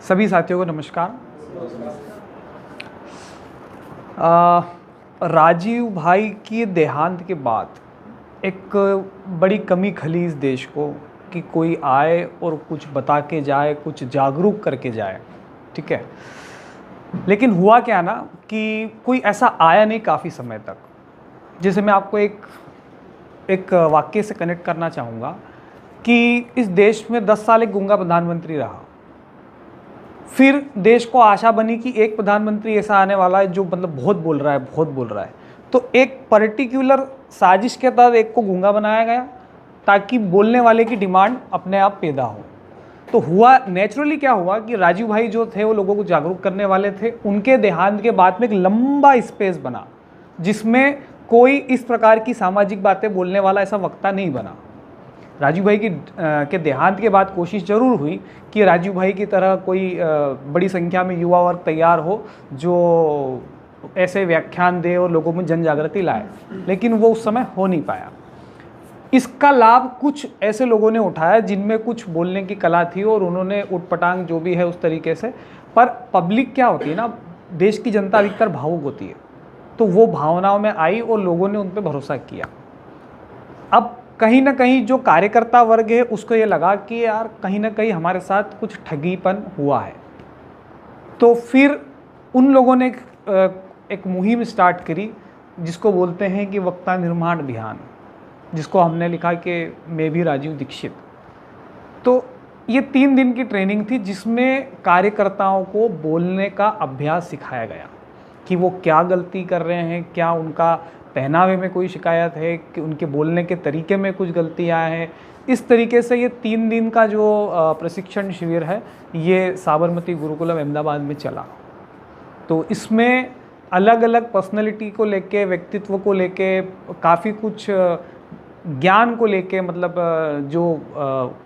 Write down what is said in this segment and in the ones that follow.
सभी साथियों को नमस्कार। राजीव भाई की देहांत के बाद एक बड़ी कमी खली इस देश को कि कोई आए और कुछ बता के जाए, कुछ जागरूक करके जाए। ठीक है, लेकिन हुआ क्या ना कि कोई ऐसा आया नहीं काफ़ी समय तक। जैसे मैं आपको एक वाक्य से कनेक्ट करना चाहूँगा कि इस देश में 10 साल एक गूंगा प्रधानमंत्री रहा। फिर देश को आशा बनी कि एक प्रधानमंत्री ऐसा आने वाला है जो मतलब बहुत बोल रहा है। तो एक पर्टिकुलर साजिश के तहत एक को गूंगा बनाया गया ताकि बोलने वाले की डिमांड अपने आप पैदा हो। तो हुआ नेचुरली क्या हुआ कि राजीव भाई जो थे वो लोगों को जागरूक करने वाले थे। उनके देहांत के बाद में एक लंबा स्पेस बना जिसमें कोई इस प्रकार की सामाजिक बातें बोलने वाला ऐसा वक्ता नहीं बना। राजीव भाई के देहांत के बाद कोशिश जरूर हुई कि राजीव भाई की तरह कोई बड़ी संख्या में युवा वर्ग तैयार हो जो ऐसे व्याख्यान दे और लोगों में जन जागृति लाए, लेकिन वो उस समय हो नहीं पाया। इसका लाभ कुछ ऐसे लोगों ने उठाया जिनमें कुछ बोलने की कला थी और उन्होंने उटपटांग जो भी है उस तरीके से। पर पब्लिक क्या होती है ना, देश की जनता अधिकतर भावुक होती है, तो वो भावनाओं में आई और लोगों ने उन पर भरोसा किया। अब कहीं ना कहीं जो कार्यकर्ता वर्ग है उसको ये लगा कि यार कहीं ना कहीं हमारे साथ कुछ ठगीपन हुआ है। तो फिर उन लोगों ने एक मुहिम स्टार्ट करी जिसको बोलते हैं कि वक्ता निर्माण अभियान, जिसको हमने लिखा कि मैं भी राजीव दीक्षित। तो ये 3 दिन की ट्रेनिंग थी जिसमें कार्यकर्ताओं को बोलने का अभ्यास सिखाया गया कि वो क्या गलती कर रहे हैं, क्या उनका पहनावे में कोई शिकायत है, कि उनके बोलने के तरीके में कुछ गलतियां हैं। इस तरीके से ये 3 दिन का जो प्रशिक्षण शिविर है ये साबरमती गुरुकुलम अहमदाबाद में चला। तो इसमें अलग अलग पर्सनैलिटी को लेके, व्यक्तित्व को लेके, काफ़ी कुछ ज्ञान को लेके, मतलब जो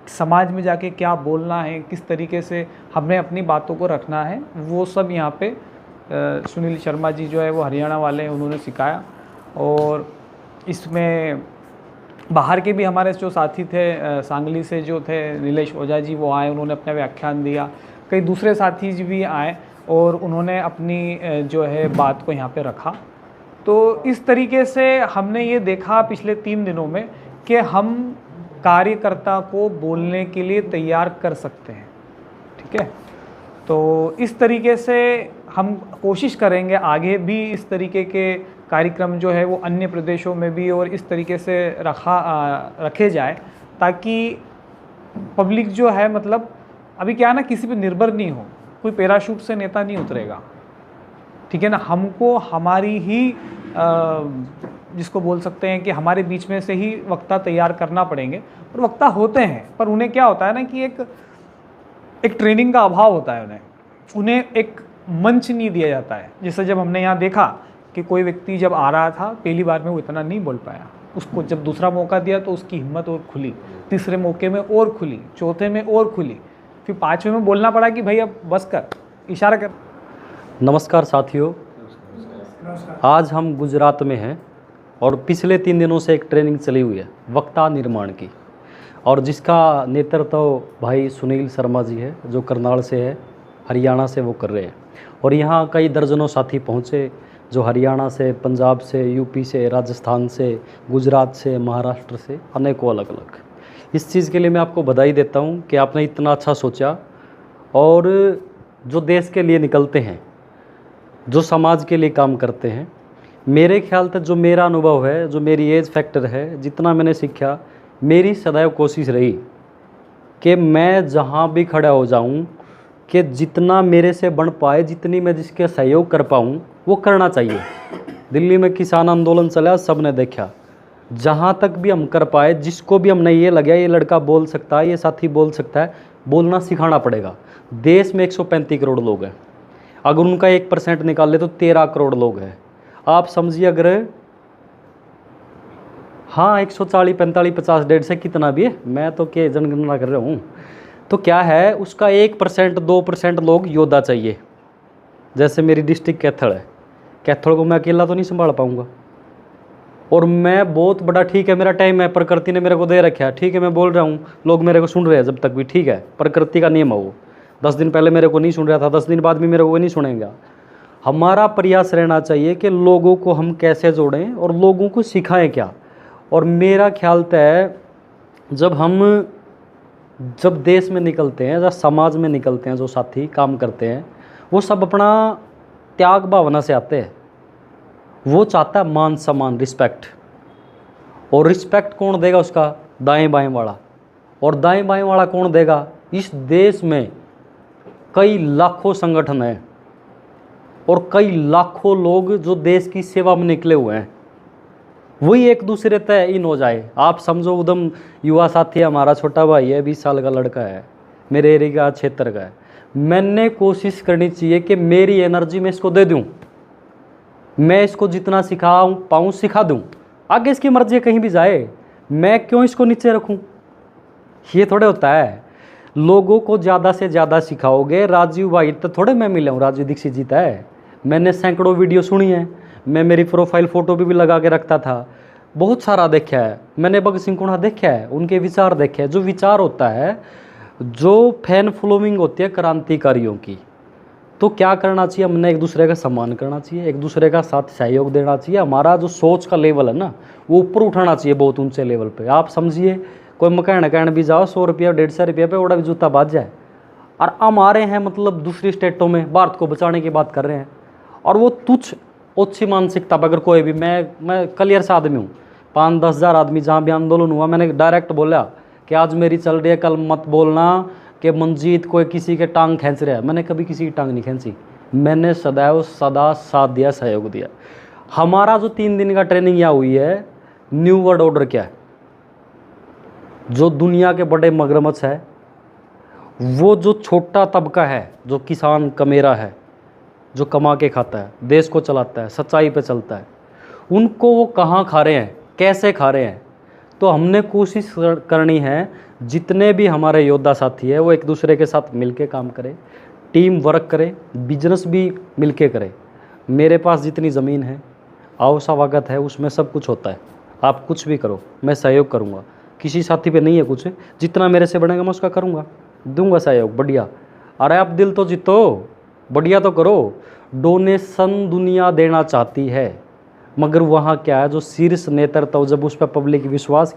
समाज में जाके क्या बोलना है, किस तरीके से हमें अपनी बातों को रखना है, वो सब यहाँ पे सुनील शर्मा जी जो है वो हरियाणा वाले हैं, उन्होंने सिखाया। और इसमें बाहर के भी हमारे जो साथी थे, सांगली से जो थे नीलेश ओझा जी, वो आए, उन्होंने अपना व्याख्यान दिया। कई दूसरे साथी जी भी आए और उन्होंने अपनी जो है बात को यहाँ पे रखा। तो इस तरीके से हमने ये देखा पिछले 3 दिनों में कि हम कार्यकर्ता को बोलने के लिए तैयार कर सकते हैं। ठीक है, तो इस तरीके से हम कोशिश करेंगे आगे भी इस तरीके के कार्यक्रम जो है वो अन्य प्रदेशों में भी और इस तरीके से रखे जाए ताकि पब्लिक जो है, मतलब अभी क्या है ना, किसी पे निर्भर नहीं हो। कोई पैराशूट से नेता नहीं उतरेगा, ठीक है ना। हमको हमारी ही जिसको बोल सकते हैं कि हमारे बीच में से ही वक्ता तैयार करना पड़ेंगे। और वक्ता होते हैं पर उन्हें क्या होता है ना कि एक ट्रेनिंग का अभाव होता है। उन्हें एक मंच नहीं दिया जाता है। जैसे जब हमने यहाँ देखा कि कोई व्यक्ति जब आ रहा था पहली बार में वो इतना नहीं बोल पाया, उसको जब दूसरा मौका दिया तो उसकी हिम्मत और खुली, तीसरे मौके में और खुली, चौथे में और खुली, फिर 5वें में बोलना पड़ा कि भाई अब बस कर, इशारा कर। नमस्कार साथियों, आज हम गुजरात में हैं और पिछले 3 दिनों से एक ट्रेनिंग चली हुई है वक्ता निर्माण की, और जिसका नेतृत्व भाई सुनील शर्मा जी है जो करनाल से है, हरियाणा से वो कर रहे हैं। और यहाँ कई दर्जनों साथी पहुँचे जो हरियाणा से, पंजाब से, यूपी से, राजस्थान से, गुजरात से, महाराष्ट्र से, अनेकों अलग अलग। इस चीज़ के लिए मैं आपको बधाई देता हूँ कि आपने इतना अच्छा सोचा। और जो देश के लिए निकलते हैं, जो समाज के लिए काम करते हैं, मेरे ख्याल तक जो मेरा अनुभव है, जो मेरी एज फैक्टर है, जितना मैंने सीखा, मेरी सदैव कोशिश रही कि मैं जहाँ भी खड़ा हो जाऊँ कि जितना मेरे से बन पाए, जितनी मैं जिसके सहयोग कर पाऊँ वो करना चाहिए। दिल्ली में किसान आंदोलन चला, सब ने देखा। जहाँ तक भी हम कर पाए, जिसको भी हमने ये लगा ये लड़का बोल सकता है, ये साथी बोल सकता है, बोलना सिखाना पड़ेगा। देश में 135 करोड़ लोग हैं, अगर उनका 1% निकाल ले तो 13 करोड़ लोग हैं। आप समझिए, अगर हाँ 140, 45, 50, 150 से कितना भी है, मैं तो क्या जनगणना कर रहा हूँ, तो क्या है उसका 1%, 2% लोग योद्धा चाहिए। जैसे मेरी डिस्ट्रिक्ट कैथल है, कैथल को मैं अकेला तो नहीं संभाल पाऊँगा। और मैं बहुत बड़ा, ठीक है मेरा टाइम है, प्रकृति ने मेरे को दे रखा है, ठीक है मैं बोल रहा हूँ, लोग मेरे को सुन रहे हैं जब तक भी, ठीक है प्रकृति का नियम है वो। 10 दिन पहले मेरे को नहीं सुन रहा था, 10 दिन बाद भी मेरे को नहीं सुनेगा। हमारा प्रयास रहना चाहिए कि लोगों को हम कैसे जोड़ें और लोगों को सिखाएं क्या। और मेरा ख्याल तो है जब देश में निकलते हैं या समाज में निकलते हैं, जो साथी काम करते हैं वो सब अपना त्याग भावना से आते हैं। वो चाहता है मान सम्मान, रिस्पेक्ट। और रिस्पेक्ट कौन देगा उसका? दाएं बाएं वाला। और दाएं बाएं वाला कौन देगा? इस देश में कई लाखों संगठन हैं और कई लाखों लोग जो देश की सेवा में निकले हुए हैं, वही एक दूसरे तय इन हो जाए। आप समझो उदम युवा साथी हमारा छोटा भाई है, 20 साल का लड़का है, मेरे एरिया का क्षेत्र का है। मैंने कोशिश करनी चाहिए कि मेरी एनर्जी में इसको दे दूं, मैं इसको जितना सिखा पाऊँ सिखा दूं। आगे इसकी मर्जी है, कहीं भी जाए, मैं क्यों इसको नीचे रखूं? ये थोड़े होता है। लोगों को ज़्यादा से ज़्यादा सिखाओगे। राजीव भाई तो थोड़े मैं मिला हूँ, राजीव दीक्षित जी है, मैंने सैकड़ों वीडियो सुनी है, मैं मेरी प्रोफाइल फ़ोटो भी लगा के रखता था, बहुत सारा देखा है मैंने। भगत सिंह कुणा देखा है, उनके विचार देखे हैं। जो विचार होता है, जो फैन फॉलोइंग होती है क्रांतिकारियों की, तो क्या करना चाहिए? हमने एक दूसरे का सम्मान करना चाहिए, एक दूसरे का साथ सहयोग देना चाहिए। हमारा जो सोच का लेवल है ना, वो ऊपर उठाना चाहिए, बहुत ऊंचे लेवल पे। आप समझिए कोई मकान कहने भी जाओ 100 रुपया 150 रुपये पे ओड़ा भी जूता बाज जाए, और हमारे हैं मतलब दूसरी स्टेटों में भारत को बचाने की बात कर रहे हैं, और वो तुच्छ ओछी मानसिकता पर अगर कोई भी, मैं क्लियर सा आदमी हूँ, 5-10 हज़ार आदमी जहाँ भी आंदोलन हुआ, मैंने डायरेक्ट बोला कि आज मेरी चल रही है, कल मत बोलना कि मंजीत कोई किसी के टांग खींच रहा है। मैंने कभी किसी की टांग नहीं खींची, मैंने सदा साथ दिया, सहयोग दिया। हमारा जो 3 दिन का ट्रेनिंग यहाँ हुई है, न्यू वर्ल्ड ऑर्डर क्या है, जो दुनिया के बड़े मगरमच्छ है, वो जो छोटा तबका है, जो किसान कमेरा है, जो कमा के खाता है, देश को चलाता है, सच्चाई पे चलता है, उनको वो कहाँ खा रहे हैं, कैसे खा रहे हैं। तो हमने कोशिश करनी है, जितने भी हमारे योद्धा साथी है वो एक दूसरे के साथ मिलके काम करें, टीम वर्क करें, बिजनेस भी मिलके करें। मेरे पास जितनी ज़मीन है, आवश्यकता है, उसमें सब कुछ होता है। आप कुछ भी करो, मैं सहयोग करूँगा। किसी साथी पे नहीं है कुछ, जितना मेरे से बढ़ेगा मैं उसका करूँगा, दूंगा सहयोग। बढ़िया। अरे आप दिल तो जीतो, बढ़िया तो करो। डोनेशन दुनिया देना चाहती है, मगर वहाँ क्या है, जो शीर्ष नेतृत्व जब उस पर पब्लिक विश्वास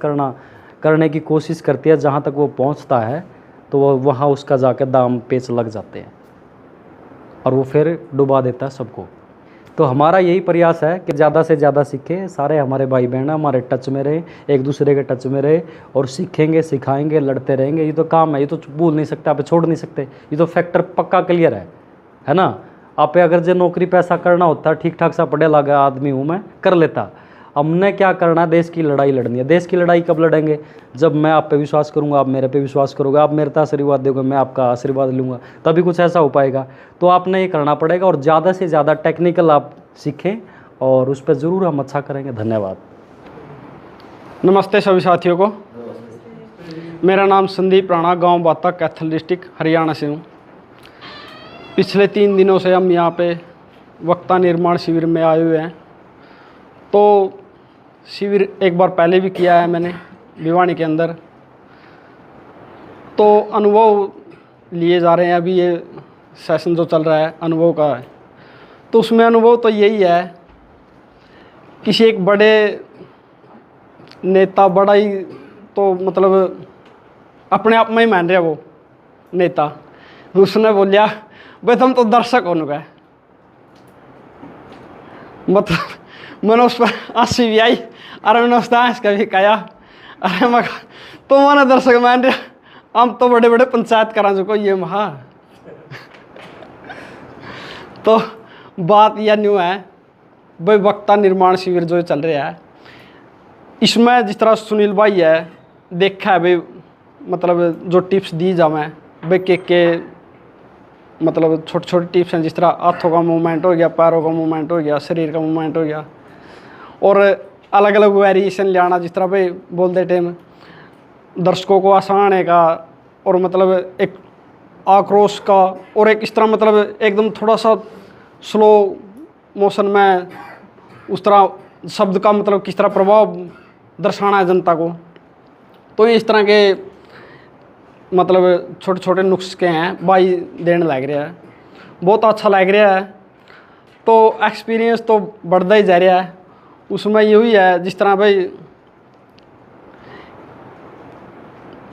करने की कोशिश करती है, जहाँ तक वो पहुँचता है, तो वो वहाँ उसका जाकर दाम पेच लग जाते हैं और वो फिर डुबा देता है सबको। तो हमारा यही प्रयास है कि ज़्यादा से ज़्यादा सीखें, सारे हमारे भाई बहन हमारे टच में रहे, एक दूसरे के टच में रहे, और सीखेंगे, सिखाएंगे, लड़ते रहेंगे। ये तो काम है, ये तो भूल नहीं सकते, आप छोड़ नहीं सकते। ये तो फैक्टर पक्का क्लियर है ना। आप अगर जो नौकरी पैसा करना होता, ठीक ठाक सा पढ़े लगा आदमी हूँ मैं, कर लेता। हमने क्या करना, देश की लड़ाई लड़नी है। देश की लड़ाई कब लड़ेंगे? जब मैं आप पे विश्वास करूंगा, आप मेरे पे विश्वास करोगे, आप मेरे पे आशीर्वाद दोगे, मैं आपका आशीर्वाद लूँगा, तभी कुछ ऐसा हो पाएगा। तो आपने ये करना पड़ेगा, और ज़्यादा से ज़्यादा टेक्निकल आप सीखें, और उस पर ज़रूर हम अच्छा करेंगे। धन्यवाद। नमस्ते सभी साथियों को। मेरा नाम संदीप राणा, गांव बाता, कैथल डिस्ट्रिक्ट, हरियाणा से हूँ। पिछले 3 दिनों से हम यहाँ पे वक्ता निर्माण शिविर में आए हुए हैं। तो शिविर एक बार पहले भी किया है मैंने भिवानी के अंदर, तो अनुभव लिए जा रहे हैं। अभी ये सेशन जो चल रहा है अनुभव का है, तो उसमें अनुभव तो यही है, किसी एक बड़े नेता, बड़ा ही तो मतलब अपने आप में ही मान रहा वो नेता, उसने बोलिया भाई तुम तो दर्शक हो गए। मतलब मैंने उस पर हंसी भी आई, अरे मैंने उसका इसका भी कहा, अरे मैं तो मैंने दर्शक मान रहा, हम तो बड़े बड़े पंचायत करा चुको ये महा। तो बात यह न्यू है भाई, वक्ता निर्माण शिविर जो चल रहा है, इसमें जिस तरह सुनील भाई है देखा है भाई, मतलब जो टिप्स दी जावे भाई के मतलब छोटे छोटे टिप्स हैं, जिस तरह हाथों का मूवमेंट हो गया, पैरों का मूवमेंट हो गया, शरीर का मूवमेंट हो गया, और अलग अलग वेरिएशन ले आना, जिस तरह भाई बोलते टाइम दर्शकों को हंसाने का, और मतलब एक आक्रोश का, और एक इस तरह मतलब एकदम थोड़ा सा स्लो मोशन में उस तरह शब्द का मतलब किस तरह प्रभाव दर्शाना है जनता को। तो इस तरह के मतलब छोटे छोटे नुस्खे हैं भाई देने लग रहा है, बहुत अच्छा लग रहा है। तो एक्सपीरियंस तो बढ़ता ही जा रहा है। उसमें यही है जिस तरह भाई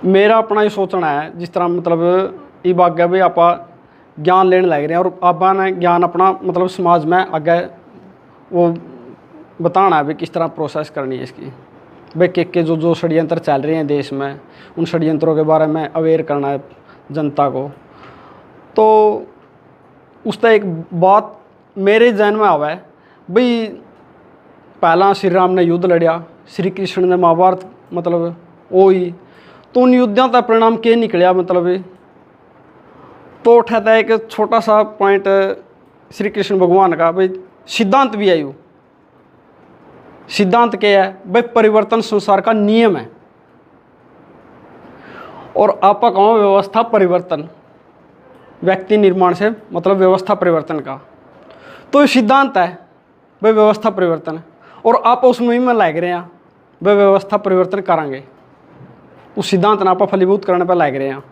मेरा अपना ही सोचना है, जिस तरह मतलब ये बात है भाई आप ज्ञान लेने लग रहे हैं और आप ने ज्ञान अपना मतलब समाज में आगे वो बताना है भाई किस तरह प्रोसेस करनी है इसकी। भाई के जो जो षड्यंत्र चल रहे हैं देश में, उन षड्यंत्रों के बारे में अवेयर करना है जनता को। तो उसका एक बात मेरे जहन में आवा है भाई, पहला श्री राम ने युद्ध लड़िया, श्री कृष्ण ने महाभारत मतलब वो ही, तो उन युद्धों का परिणाम क्या निकलिया मतलब तो उठाता है एक छोटा सा पॉइंट श्री कृष्ण भगवान का, भाई सिद्धांत भी है यू। सिद्धांत क्या है भाई, परिवर्तन संसार का नियम है। और आपका कहो व्यवस्था परिवर्तन, व्यक्ति निर्माण से मतलब व्यवस्था परिवर्तन का, तो ये सिद्धांत है भाई व्यवस्था परिवर्तन। और आप उस मुहिम में लग रहे हैं भाई व्यवस्था परिवर्तन करांगे, उस सिद्धांत ने आप फलीभूत करने पर लग रहे हैं,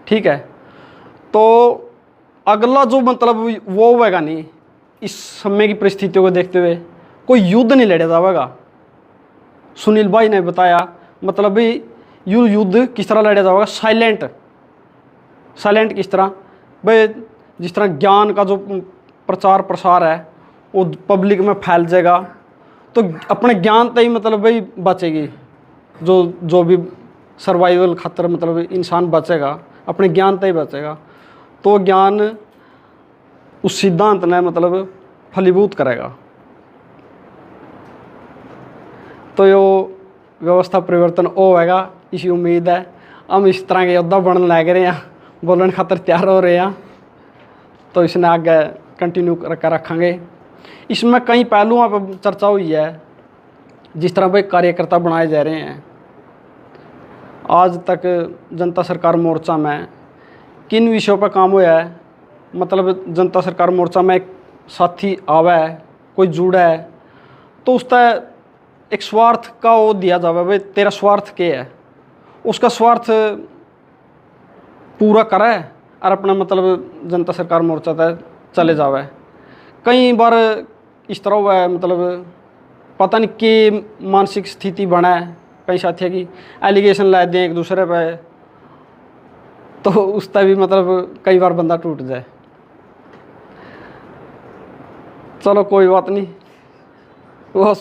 ठीक है। तो अगला जो मतलब वो होगा नहीं, इस समय की परिस्थितियों को देखते हुए कोई युद्ध नहीं लड़ा जाएगा। सुनील भाई ने बताया मतलब भाई युद्ध किस तरह लड़ा जाएगा, साइलेंट किस तरह भाई, जिस तरह ज्ञान का जो प्रचार प्रसार है वो पब्लिक में फैल जाएगा, तो अपने ज्ञान तक ही मतलब भाई बचेगी। जो भी सर्वाइवल खातर मतलब इंसान बचेगा अपने ज्ञान तक ही बचेगा, तो ज्ञान उस सिद्धांत ने मतलब फलीभूत करेगा। तो यो व्यवस्था परिवर्तन हो होगा, इसी उम्मीद है। हम इस तरह के योद्धा बनने लग रहे हैं, बोलने खातर तैयार हो रहे हैं, तो इसने आगे कंटिन्यू कर रखेंगे। इसमें कई पहलुओं पर चर्चा हुई है, जिस तरह भाई कार्यकर्ता बनाए जा रहे हैं। आज तक जनता सरकार मोर्चा में किन विषयों पर काम हुआ है, मतलब जनता सरकार मोर्चा में एक साथी आवा है, कोई जुड़ा है, तो उसका एक स्वार्थ का वो दिया जावे भाई तेरा स्वार्थ क्या है, उसका स्वार्थ पूरा करे और अपना मतलब जनता सरकार मोर्चा तक चले जावे। कई बार इस तरह हुआ है मतलब पता नहीं कि मानसिक स्थिति बना है कई साथियों की, एलिगेशन ला दें एक दूसरे पे, तो उसका भी मतलब कई बार बंदा टूट जाए। चलो कोई बात नहीं, वो